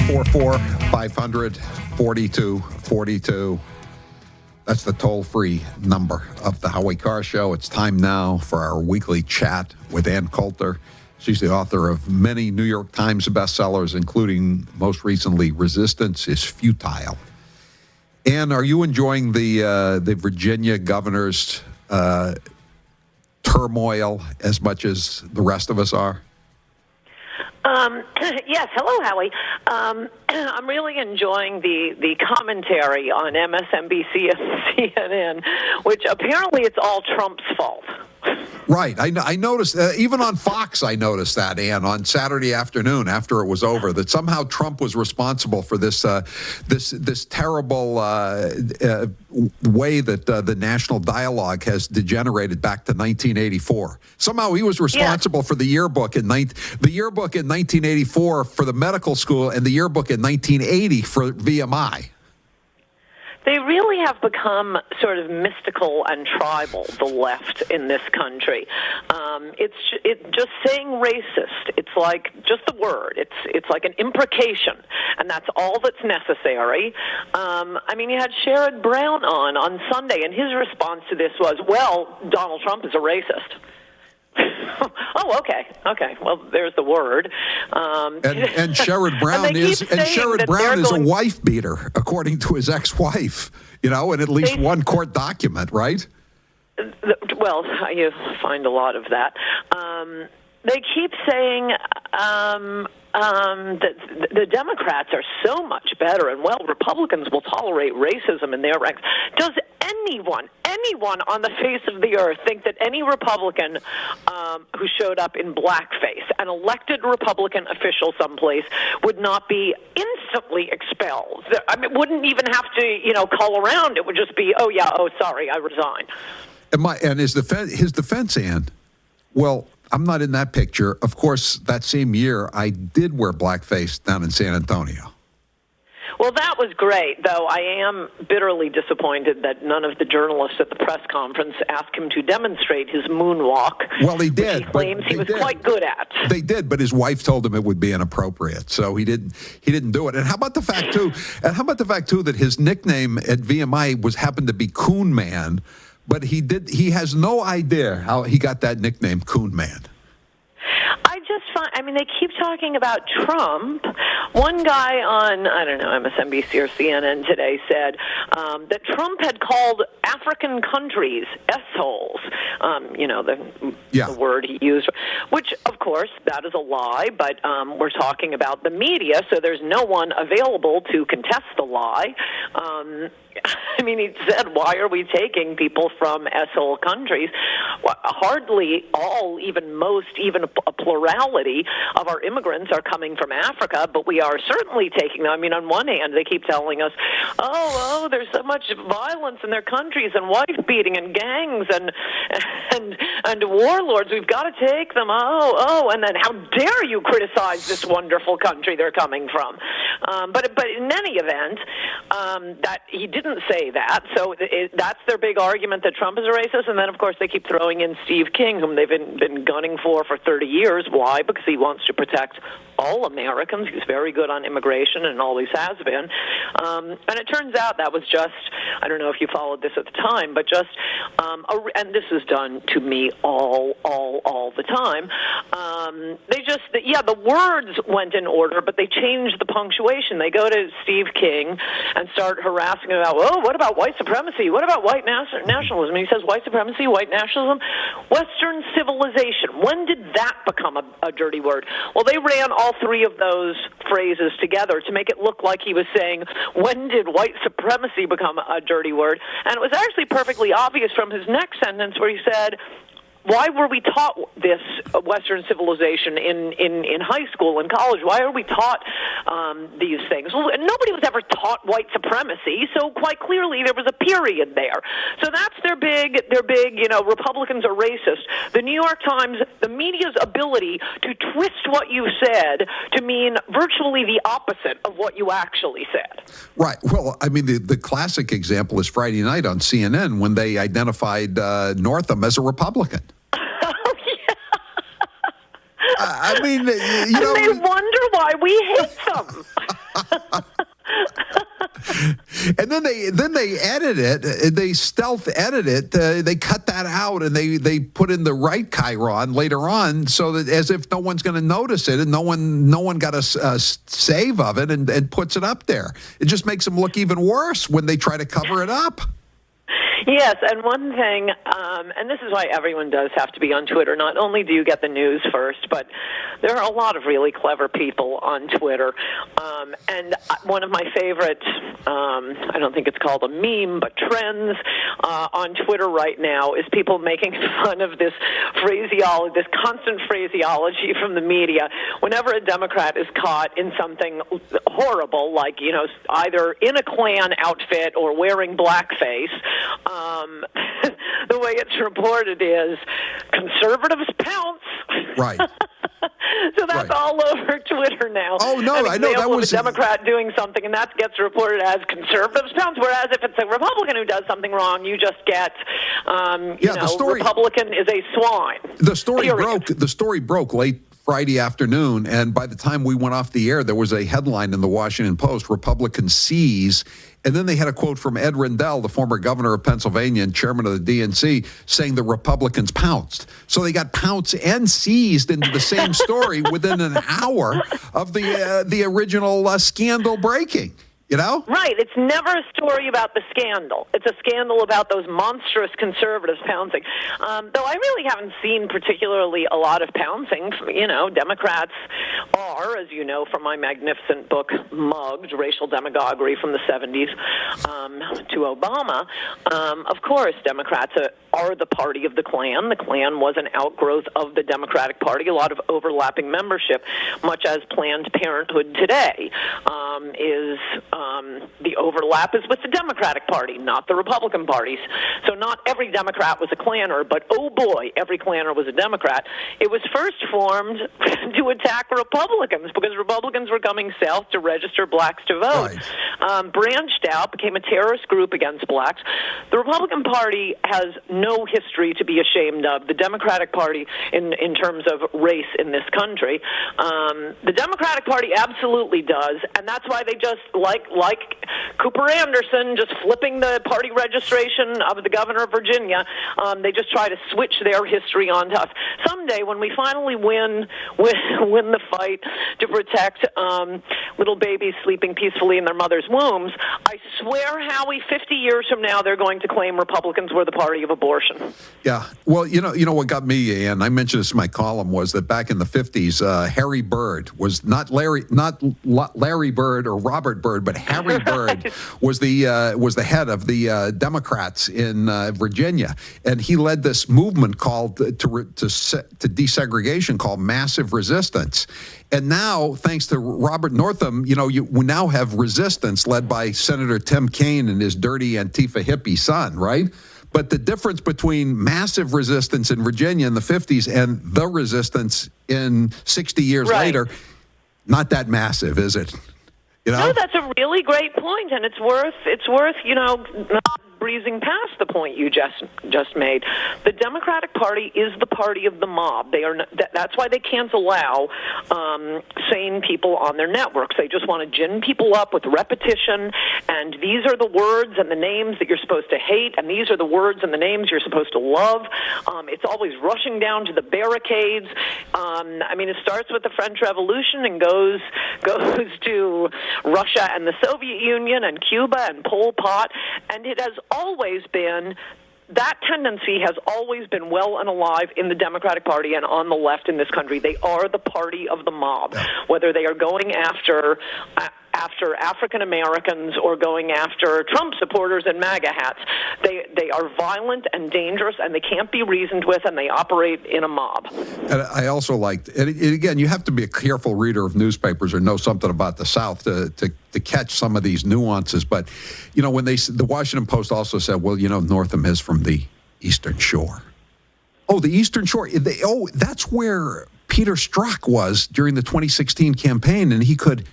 844-500-4242. That's the toll-free number of the Howie Carr Show. It's time now for our weekly chat with Ann Coulter. She's the author of many New York Times bestsellers, including, most recently, Resistance is Futile. Ann, are you enjoying the Virginia governor's turmoil as much as the rest of us are? Yes. Hello, Howie. I'm really enjoying the commentary on MSNBC and CNN, which apparently it's all Trump's fault. Right. I noticed, even on Fox, I noticed that, Ann, on Saturday afternoon after it was over, that somehow Trump was responsible for this terrible way that the national dialogue has degenerated back to 1984. Somehow he was responsible for the yearbook in 1984 for the medical school and the yearbook in 1980 for VMI. They really have become sort of mystical and tribal, the left in this country. It's just saying racist. It's like just the word. It's like an imprecation, and that's all that's necessary. I mean, you had Sherrod Brown on Sunday, and his response to this was, well, Donald Trump is a racist. Oh, okay. Well, there's the word. And Sherrod Brown is a wife beater, according to his ex-wife. In at least one court document, right? Well, you find a lot of that. They keep saying that the Democrats are so much better, and Republicans will tolerate racism in their ranks. Does anyone on the face of the earth think that any Republican who showed up in blackface, an elected Republican official someplace, would not be instantly expelled? I mean, wouldn't even have to, call around. It would just be, sorry, I resign. And his defense, Ann, well, I'm not in that picture. Of course, that same year, I did wear blackface down in San Antonio. Well, that was great, though I am bitterly disappointed that none of the journalists at the press conference asked him to demonstrate his moonwalk. Well, he did. Which he claims he was quite good at. They did, but his wife told him it would be inappropriate, so he didn't do it. And how about the fact too that his nickname at VMI happened to be Coon Man, but he has no idea how he got that nickname, Coon Man. They keep talking about Trump. One guy on, I don't know, MSNBC or CNN today said that Trump had called African countries S-holes, the word he used, which, of course, that is a lie, but we're talking about the media, so there's no one available to contest the lie. He said, why are we taking people from S-hole countries? Well, hardly all, even a plurality of our immigrants are coming from Africa, but we are certainly taking them. On one hand, they keep telling us, there's so much violence in their countries and wife beating and gangs and warlords. We've got to take them. And then how dare you criticize this wonderful country they're coming from? But in any event, that he didn't say that. So that's their big argument, that Trump is a racist. And then, of course, they keep throwing in Steve King, whom they've been gunning for 30 years. Why? Because he wants to protect all Americans. He's very good on immigration and always has been. And it turns out that was just, I don't know if you followed this at the time, but just, and this is done to me all the time. The words went in order, but they changed the punctuation. They go to Steve King and start harassing about, what about white supremacy? What about white nationalism? And he says, white supremacy, white nationalism, Western civilization. When did that become a dirty word? Well, they ran all three of those phrases together to make it look like he was saying, when did white supremacy become a dirty word? And it was actually perfectly obvious from his next sentence where he said, why were we taught this Western civilization in high school and college? Why are we taught these things? Well, nobody was ever taught white supremacy, so quite clearly there was a period there. So that's their big, Republicans are racist. The New York Times, the media's ability to twist what you said to mean virtually the opposite of what you actually said. Right. Well, the classic example is Friday night on CNN when they identified Northam as a Republican. And they wonder why we hate them. And then they edit it. They stealth edit it. They cut that out and they put in the right chyron later on, so that as if no one's going to notice it, and no one got a save of it and puts it up there. It just makes them look even worse when they try to cover it up. Yes, and one thing, and this is why everyone does have to be on Twitter. Not only do you get the news first, but there are a lot of really clever people on Twitter. And one of my favorite, I don't think it's called a meme, but trends on Twitter right now is people making fun of this phraseology, this constant phraseology from the media. Whenever a Democrat is caught in something horrible, like, either in a Klan outfit or wearing blackface, the way it's reported is conservatives pounce. Right. So that's all over Twitter now. Oh, no, I know. That was a Democrat doing something, and that gets reported as conservatives pounce, whereas if it's a Republican who does something wrong, you just get, Republican is a swine. The story broke late Friday afternoon, and by the time we went off the air, there was a headline in the Washington Post, Republicans seize, and then they had a quote from Ed Rendell, the former governor of Pennsylvania and chairman of the DNC, saying the Republicans pounced. So they got pounced and seized into the same story within an hour of the original scandal breaking. Right. It's never a story about the scandal. It's a scandal about those monstrous conservatives pouncing. Though I really haven't seen particularly a lot of pouncing. Democrats are, as you know from my magnificent book, Mugged, Racial Demagoguery from the 70s to Obama. Of course, Democrats are the party of the Klan. The Klan was an outgrowth of the Democratic Party, a lot of overlapping membership, much as Planned Parenthood today the overlap is with the Democratic Party, not the Republican parties. So not every Democrat was a Klanner, but oh boy, every Klanner was a Democrat. It was first formed to attack Republicans because Republicans were coming south to register blacks to vote. Right. Branched out, became a terrorist group against blacks. The Republican Party has no history to be ashamed of. The Democratic Party, in terms of race in this country, the Democratic Party absolutely does, and that's why they just like Cooper Anderson just flipping the party registration of the governor of Virginia. They just try to switch their history onto us. Someday, when we finally win the fight to protect little babies sleeping peacefully in their mother's wombs, I swear, Howie, 50 years from now, they're going to claim Republicans were the party of abortion. Yeah. Well, you know what got me, and I mentioned this in my column, was that back in the 50s, Harry Byrd was not Larry Byrd or Robert Byrd, but Harry Byrd was the head of the Democrats in Virginia, and he led this movement called to desegregation called Massive Resistance. And now, thanks to Robert Northam, we now have resistance led by Senator Tim Kaine and his dirty Antifa hippie son, right? But the difference between massive resistance in Virginia in the 50s and the resistance in 60 years later, not that massive, is it? No, that's a really great point, and it's worth not breezing past the point you just made. The Democratic Party is the party of the mob. They are that's why they can't allow sane people on their networks. They just want to gin people up with repetition, and these are the words and the names that you're supposed to hate, and these are the words and the names you're supposed to love. It's always rushing down to the barricades. It starts with the French Revolution and goes to Russia and the Soviet Union and Cuba and Pol Pot, and it has always been, that tendency has always been well and alive in the Democratic Party and on the left in this country. They are the party of the mob, whether they are going after African Americans or going after Trump supporters in MAGA hats. They are violent and dangerous, and they can't be reasoned with, and they operate in a mob. And I also liked, and again, you have to be a careful reader of newspapers or know something about the South to catch some of these nuances. But, when the Washington Post also said, well, Northam is from the Eastern Shore. Oh, the Eastern Shore. That's where Peter Strzok was during the 2016 campaign, and he could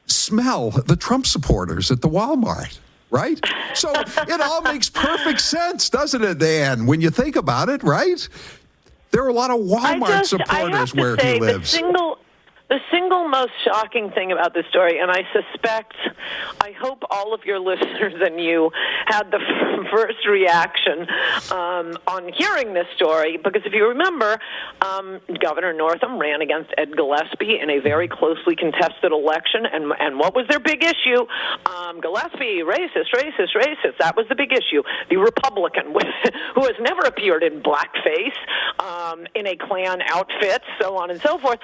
smell the Trump supporters at the Walmart, right? So it all makes perfect sense, doesn't it, Dan, when you think about it, right? There are a lot of Walmart supporters where he lives. The single most shocking thing about this story, and I hope all of your listeners and you had the first reaction on hearing this story, because if you remember, Governor Northam ran against Ed Gillespie in a very closely contested election, and what was their big issue? Gillespie, racist, racist, racist. That was the big issue. The Republican, who has never appeared in blackface, in a Klan outfit, so on and so forth.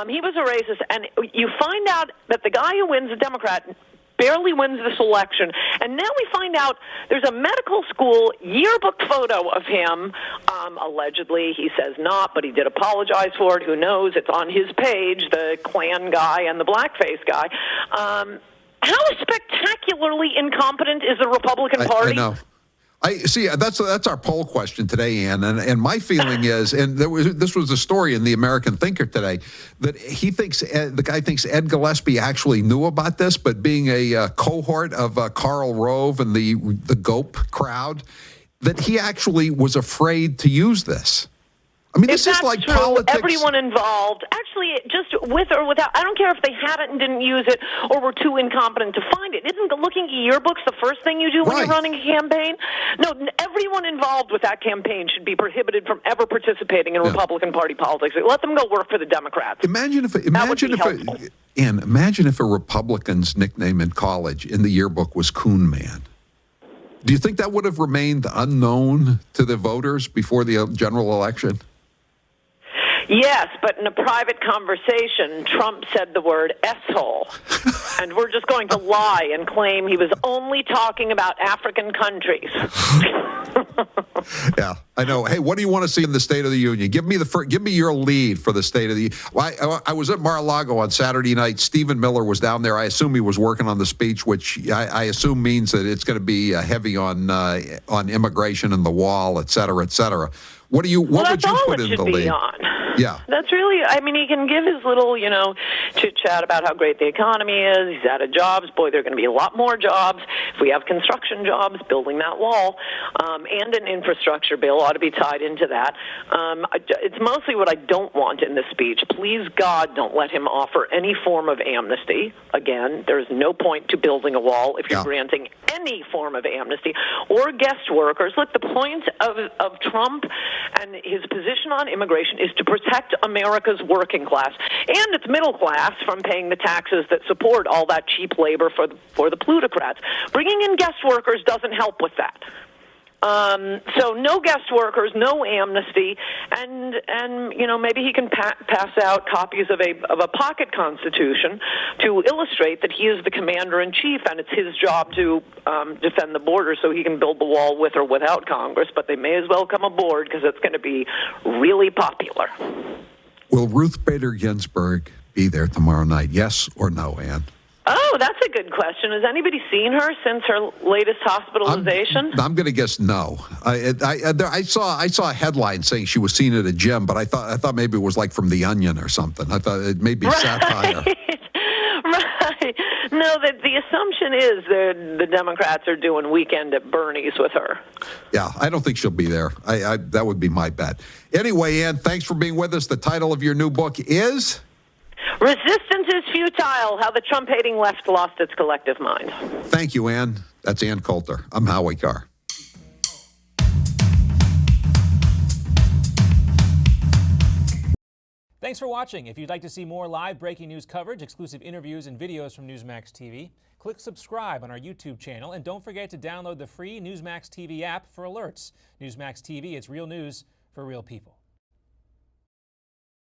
He was a racist, and you find out that the guy who wins, the Democrat, barely wins this election, and now we find out there's a medical school yearbook photo of him. Allegedly, he says not, but he did apologize for it. Who knows? It's on his page, the Klan guy and the blackface guy. How spectacularly incompetent is the Republican Party? I know. I see. That's our poll question today, Ann, and my feeling is, and this was a story in the American Thinker today, that the guy thinks Ed Gillespie actually knew about this, but being a cohort of Karl Rove and the GOP crowd, that he actually was afraid to use this. I mean, this is like true, politics. Everyone involved, actually, just with or without, I don't care if they had it and didn't use it or were too incompetent to find it. Isn't looking at yearbooks the first thing you do when you're running a campaign? No, everyone involved with that campaign should be prohibited from ever participating in Republican Party politics. Let them go work for the Democrats. Imagine if a Republican's nickname in college in the yearbook was Coon Man. Do you think that would have remained unknown to the voters before the general election? Yes, but in a private conversation, Trump said the word "s-hole," and we're just going to lie and claim he was only talking about African countries. Yeah, I know. Hey, what do you want to see in the State of the Union? Give me your lead for the State of the Union. I was at Mar-a-Lago on Saturday night. Stephen Miller was down there. I assume he was working on the speech, which I assume means that it's going to be heavy on immigration and the wall, et cetera, et cetera. What would you put in the lead? Yeah. That's really, I mean, he can give his little, chit-chat about how great the economy is. He's out of jobs. Boy, there are going to be a lot more jobs. If we have construction jobs, building that wall, and an infrastructure bill ought to be tied into that. It's mostly what I don't want in this speech. Please, God, don't let him offer any form of amnesty. Again, there's no point to building a wall if you're granting any form of amnesty or guest workers. Look, the point of Trump and his position on immigration is to protect America's working class and its middle class from paying the taxes that support all that cheap labor for the plutocrats. Bringing in guest workers doesn't help with that. So no guest workers, no amnesty, and maybe he can pass out copies of a pocket constitution to illustrate that he is the commander in chief and it's his job to defend the border, so he can build the wall with or without Congress. But they may as well come aboard because it's going to be really popular. Will Ruth Bader Ginsburg be there tomorrow night? Yes or no, Ann? Oh, that's a good question. Has anybody seen her since her latest hospitalization? I'm going to guess no. I saw a headline saying she was seen at a gym, but I thought maybe it was like from The Onion or something. I thought it may be satire. Right. No, the assumption is the Democrats are doing weekend at Bernie's with her. Yeah, I don't think she'll be there. That would be my bet. Anyway, Ann, thanks for being with us. The title of your new book is? Resistance is Futile, How the Trump-Hating Left Lost Its Collective Mind. Thank you, Ann. That's Ann Coulter. I'm Howie Carr. Thanks for watching. If you'd like to see more live breaking news coverage, exclusive interviews, and videos from Newsmax TV, click subscribe on our YouTube channel, and don't forget to download the free Newsmax TV app for alerts. Newsmax TV, it's real news for real people.